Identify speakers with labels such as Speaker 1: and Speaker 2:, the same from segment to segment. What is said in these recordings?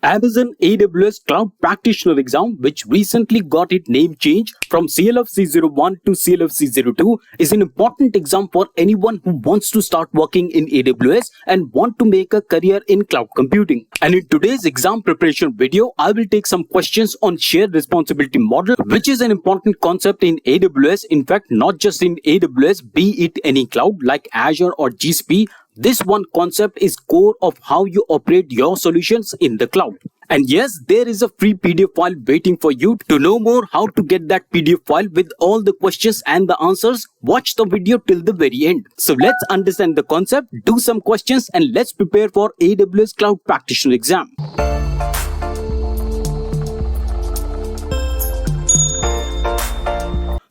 Speaker 1: Amazon AWS Cloud Practitioner exam, which recently got its name changed from CLF-C01 to CLF-C02, is an important exam for anyone who wants to start working in AWS and want to make a career in cloud computing. And in today's exam preparation video, I will take some questions on shared responsibility model, which is an important concept in AWS. In fact, not just in AWS, be it any cloud like Azure or GCP. This one concept is core of how you operate your solutions in the cloud. And yes, there is a free PDF file waiting for you. To know more how to get that PDF file with all the questions and the answers, watch the video till the very end. So let's understand the concept, do some questions, and let's prepare for AWS Cloud Practitioner exam.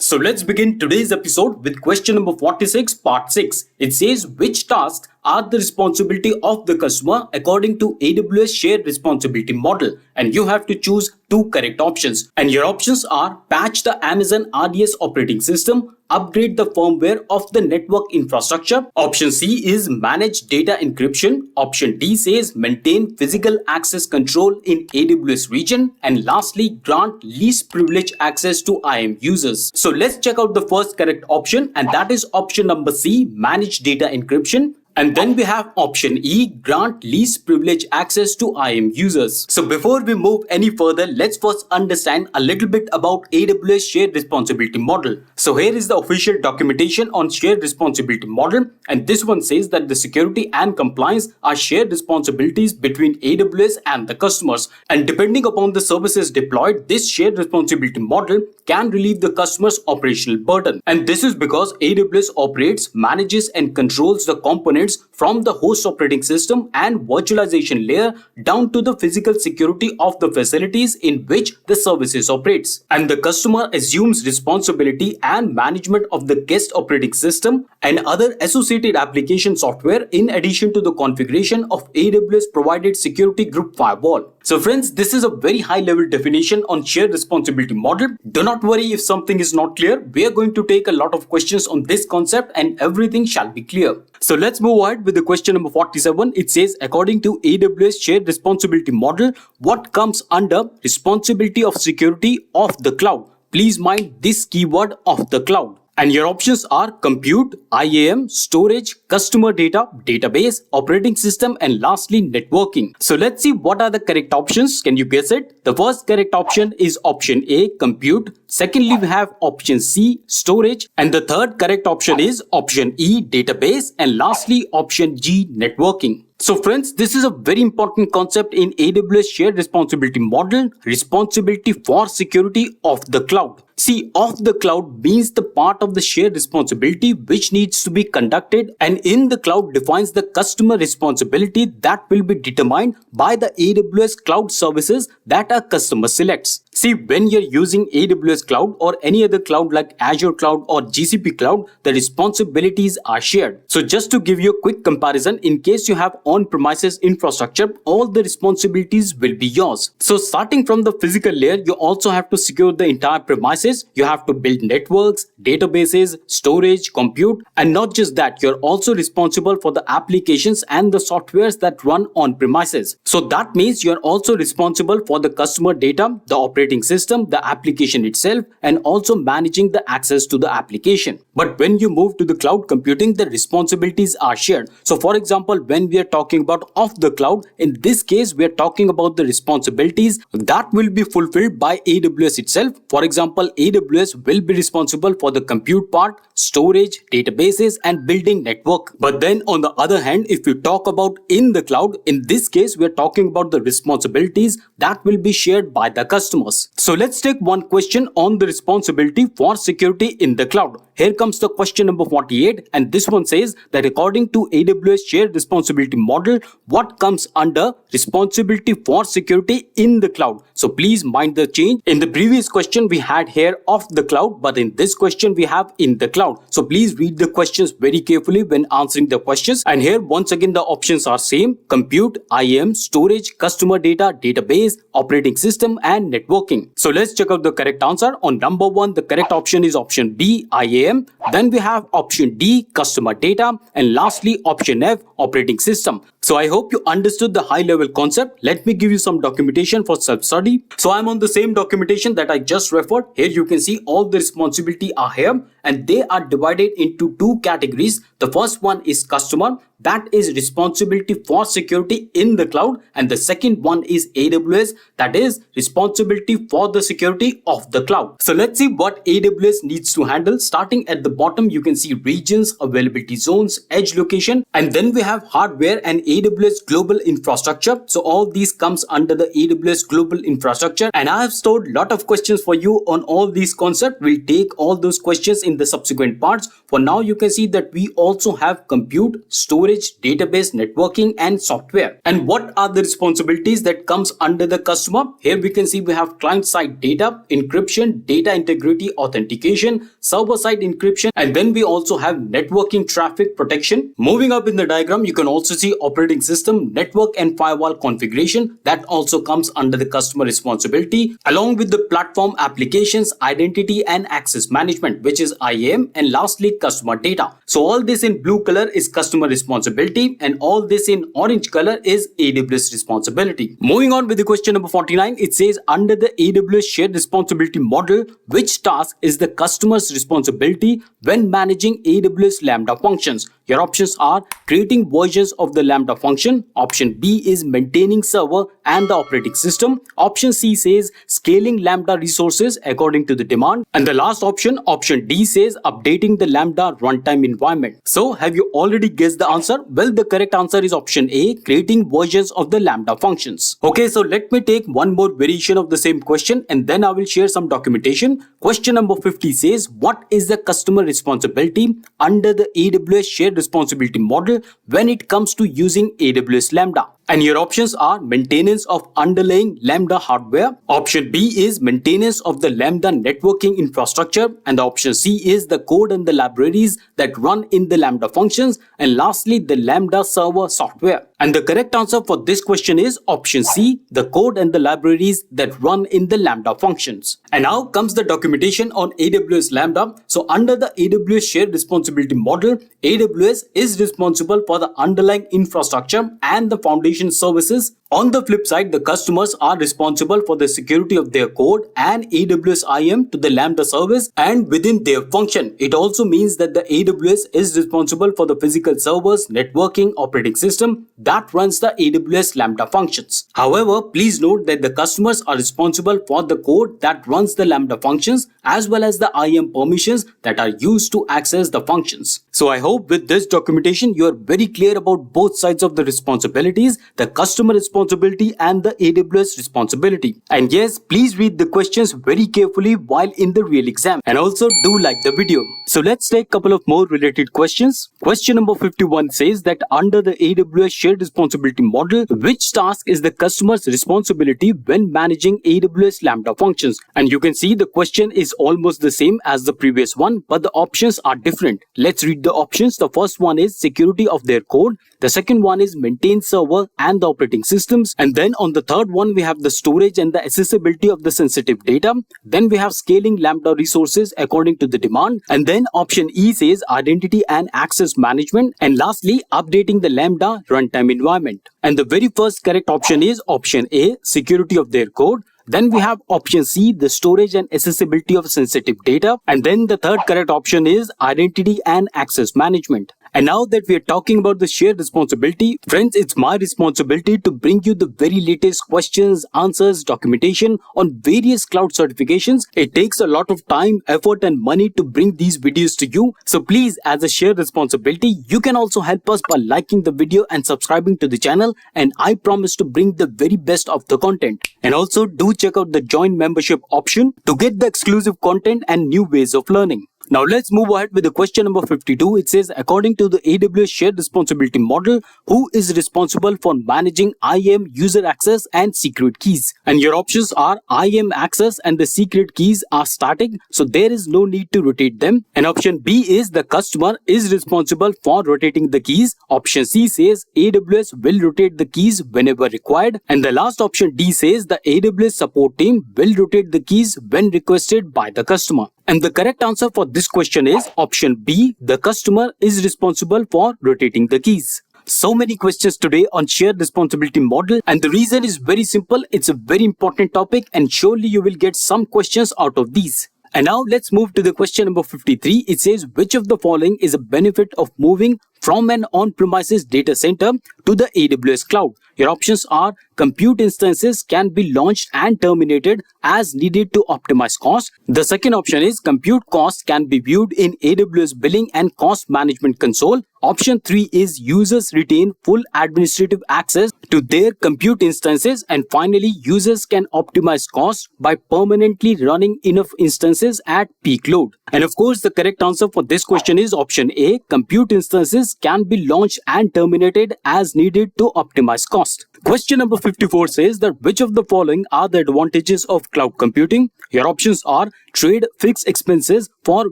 Speaker 1: So let's begin today's episode with question number 46, part 6. It says, which tasks are the responsibility of the customer according to AWS shared responsibility model? And you have to choose two correct options. And your options are patch the Amazon RDS operating system, upgrade the firmware of the network infrastructure. Option C is manage data encryption. Option D says maintain physical access control in AWS region. And lastly, grant least privilege access to IAM users. So let's check out the first correct option, and that is option number C, manage data encryption. And then we have option E, grant least privilege access to IAM users. So before we move any further, let's first understand a little bit about AWS shared responsibility model. So here is the official documentation on shared responsibility model. And this one says that the security and compliance are shared responsibilities between AWS and the customers. And depending upon the services deployed, this shared responsibility model can relieve the customer's operational burden. And this is because AWS operates, manages, and controls the components from the host operating system and virtualization layer down to the physical security of the facilities in which the services operates. And the customer assumes responsibility and management of the guest operating system and other associated application software in addition to the configuration of AWS provided security group firewall. So friends, this is a very high level definition on shared responsibility model. Do not worry if something is not clear. We are going to take a lot of questions on this concept and everything shall be clear. So let's move ahead with the question number 47. It says, according to AWS shared responsibility model, what comes under responsibility of security of the cloud? Please mind this keyword of the cloud. And your options are compute, IAM, storage, customer data, database, operating system, and lastly, networking. So let's see what are the correct options. Can you guess it? The first correct option is option A, compute. Secondly, we have option C, storage. And the third correct option is option E, database. And lastly, option G, networking. So friends, this is a very important concept in AWS shared responsibility model, responsibility for security of the cloud. See, of the cloud means the part of the shared responsibility which needs to be conducted, and in the cloud defines the customer responsibility that will be determined by the AWS cloud services that a customer selects. See, when you're using AWS cloud or any other cloud like Azure cloud or GCP cloud, the responsibilities are shared. So just to give you a quick comparison, in case you have on-premises infrastructure, all the responsibilities will be yours. So starting from the physical layer, you also have to secure the entire premises. You have to build networks, databases, storage, compute, and not just that, you're also responsible for the applications and the softwares that run on premises. So that means you're also responsible for the customer data, the operating system, the application itself, and also managing the access to the application. But when you move to the cloud computing, the responsibilities are shared. So for example, when we are talking about off the cloud, in this case, we are talking about the responsibilities that will be fulfilled by AWS itself. For example, AWS will be responsible for the compute part, storage, databases, and building network. But then on the other hand, if you talk about in the cloud, in this case, we are talking about the responsibilities that will be shared by the customers. So let's take one question on the responsibility for security in the cloud. Here comes the question number 48, and this one says that according to AWS shared responsibility model, what comes under responsibility for security in the cloud? So please mind the change. In the previous question, we had here off the cloud, but in this question, we have in the cloud. So please read the questions very carefully when answering the questions. And here, once again, the options are same: compute, IAM, storage, customer data, database, operating system, and networking. So let's check out the correct answer. On number 1, the correct option is option B, IAM. Then we have option D, customer data, and lastly option F, operating system. So I hope you understood the high level concept. Let me give you some documentation for self-study. So I'm on the same documentation that I just referred. Here you can see all the responsibility are here and they are divided into two categories. The first one is customer, that is responsibility for security in the cloud, and the second one is AWS, that is responsibility for the security of the cloud. So let's see what AWS needs to handle. Starting at the bottom, you can see regions, availability zones, edge location, and then we have hardware and AWS global infrastructure. So all these comes under the AWS global infrastructure, and I have stored a lot of questions for you on all these concepts. We'll take all those questions in the subsequent parts. For now, you can see that we also have compute, storage, database, networking, and software. And what are the responsibilities that comes under the customer? Here we can see we have client-side data, encryption, data integrity, authentication, server-side encryption, and then we also have networking traffic protection. Moving up in the diagram, you can also see operating system, network, and firewall configuration. That also comes under the customer responsibility, along with the platform applications, identity, and access management, which is IAM, and lastly customer data. So all this in blue color is customer responsibility, and all this in orange color is AWS responsibility. Moving on with the question number 49, it says under the AWS shared responsibility model, which task is the customer's responsibility when managing AWS Lambda functions? Your options are creating versions of the Lambda function. Option B is maintaining server and the operating system. Option C says scaling Lambda resources according to the demand. And the last option, option D, says updating the Lambda runtime environment. So have you already guessed the answer? Well, the correct answer is option A, creating versions of the Lambda functions. Okay, so let me take one more variation of the same question and then I will share some documentation. Question number 50 says, what is the customer responsibility under the AWS shared responsibility model when it comes to using AWS Lambda? And your options are maintenance of underlying Lambda hardware. Option B is maintenance of the Lambda networking infrastructure. And the option C is the code and the libraries that run in the Lambda functions. And lastly, the Lambda server software. And the correct answer for this question is option C, the code and the libraries that run in the Lambda functions. And now comes the documentation on AWS Lambda. So under the AWS shared responsibility model, AWS is responsible for the underlying infrastructure and the foundation services. On the flip side, the customers are responsible for the security of their code and AWS IAM to the Lambda service and within their function. It also means that the AWS is responsible for the physical servers, networking, operating system that runs the AWS Lambda functions. However, please note that the customers are responsible for the code that runs the Lambda functions as well as the IAM permissions that are used to access the functions. So I hope with this documentation, you are very clear about both sides of the responsibilities, the customer responsibility and the AWS responsibility. And yes, please read the questions very carefully while in the real exam. And also do like the video. So let's take a couple of more related questions. Question number 51 says that under the AWS shared responsibility model, which task is the customer's responsibility when managing AWS Lambda functions? And you can see the question is almost the same as the previous one, but the options are different. Let's read the options. The first one is security of their code. The second one is maintain server and the operating systems. And then on the third one, we have the storage and the accessibility of the sensitive data. Then we have scaling Lambda resources according to the demand. And then option E says identity and access management. And lastly, updating the Lambda runtime environment. And the very first correct option is option A, security of their code. Then we have option C, the storage and accessibility of sensitive data. And then the third correct option is identity and access management. And now that we are talking about the shared responsibility, friends, it's my responsibility to bring you the very latest questions, answers, documentation on various cloud certifications. It takes a lot of time, effort, and money to bring these videos to you. So please, as a shared responsibility, you can also help us by liking the video and subscribing to the channel. And I promise to bring the very best of the content. And also do check out the join membership option to get the exclusive content and new ways of learning. Now let's move ahead with the question number 52. It says, according to the AWS shared responsibility model, who is responsible for managing IAM user access and secret keys? And your options are IAM access and the secret keys are static, so there is no need to rotate them. And option B is the customer is responsible for rotating the keys. Option C says AWS will rotate the keys whenever required. And the last option D says the AWS support team will rotate the keys when requested by the customer. And the correct answer for this question is option B. The customer is responsible for rotating the keys. So many questions today on shared responsibility model, and the reason is very simple. It's a very important topic and surely you will get some questions out of these. And now let's move to the question number 53. It says, which of the following is a benefit of moving from an on-premises data center to the AWS cloud? Your options are: compute instances can be launched and terminated as needed to optimize cost. The second option is compute costs can be viewed in AWS billing and cost management console. Option 3 is users retain full administrative access to their compute instances. And finally, users can optimize costs by permanently running enough instances at peak load. And of course, the correct answer for this question is option A. Compute instances can be launched and terminated as needed to optimize cost. Question number 54 says that which of the following are the advantages of cloud computing? Your options are: trade fixed expenses for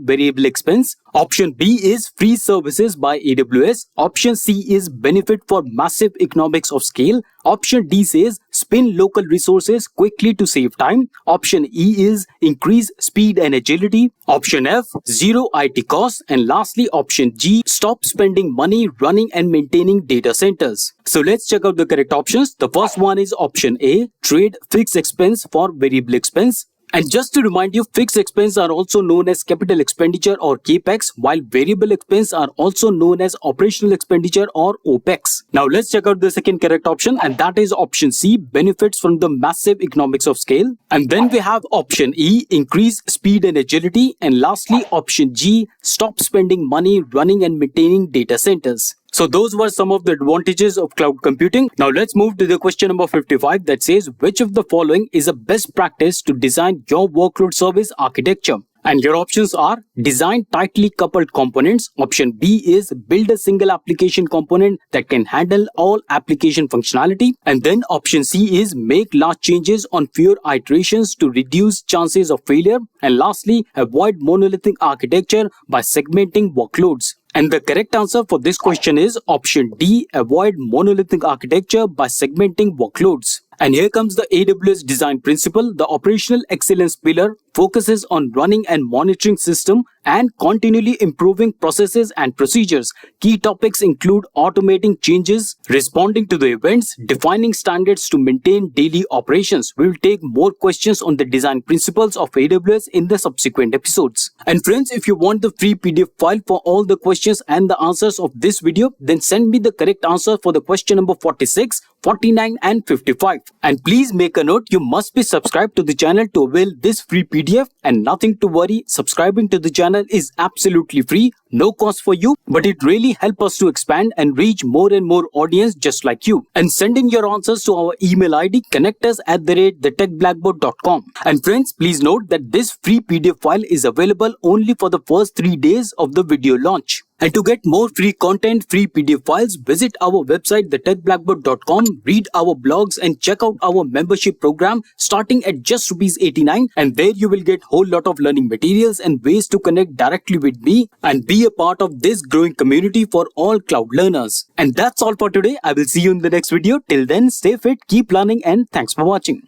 Speaker 1: variable expense. Option B is free services by AWS. Option C is benefit for massive economics of scale. Option D says spin local resources quickly to save time. Option E is increase speed and agility. Option F, zero IT costs. And lastly, option G, stop spending money running and maintaining data centers. So let's check out the correct options. The first one is option A, trade fixed expense for variable expense. And just to remind you, fixed expense are also known as capital expenditure or CAPEX, while variable expense are also known as operational expenditure or OPEX. Now let's check out the second correct option, and that is option C, benefits from the massive economics of scale. And then we have option E, increase speed and agility. And lastly, option G, stop spending money running and maintaining data centers. So those were some of the advantages of cloud computing. Now let's move to the question number 55 that says, which of the following is a best practice to design your workload service architecture? And your options are: design tightly coupled components. Option B is build a single application component that can handle all application functionality. And then option C is make large changes on fewer iterations to reduce chances of failure. And lastly, avoid monolithic architecture by segmenting workloads. And the correct answer for this question is option D, avoid monolithic architecture by segmenting workloads. And here comes the AWS design principle. The operational excellence pillar focuses on running and monitoring system and continually improving processes and procedures. Key topics include automating changes, responding to the events, defining standards to maintain daily operations. We will take more questions on the design principles of AWS in the subsequent episodes. And friends, if you want the free PDF file for all the questions and the answers of this video, then send me the correct answer for the question number 46, 49 and 55. And please make a note, you must be subscribed to the channel to avail this free PDF. And nothing to worry, subscribing to the channel is absolutely free, no cost for you, but it really helps us to expand and reach more and more audience just like you. And send in your answers to our email ID, connectors@thetechblackboard.com. And friends, please note that this free PDF file is available only for the first 3 days of the video launch. And to get more free content, free PDF files, visit our website thetechblackboard.com, read our blogs and check out our membership program starting at just ₹89. And there you will get whole lot of learning materials and ways to connect directly with me and be a part of this growing community for all cloud learners. And that's all for today. I will see you in the next video. Till then, stay fit, keep learning, and thanks for watching.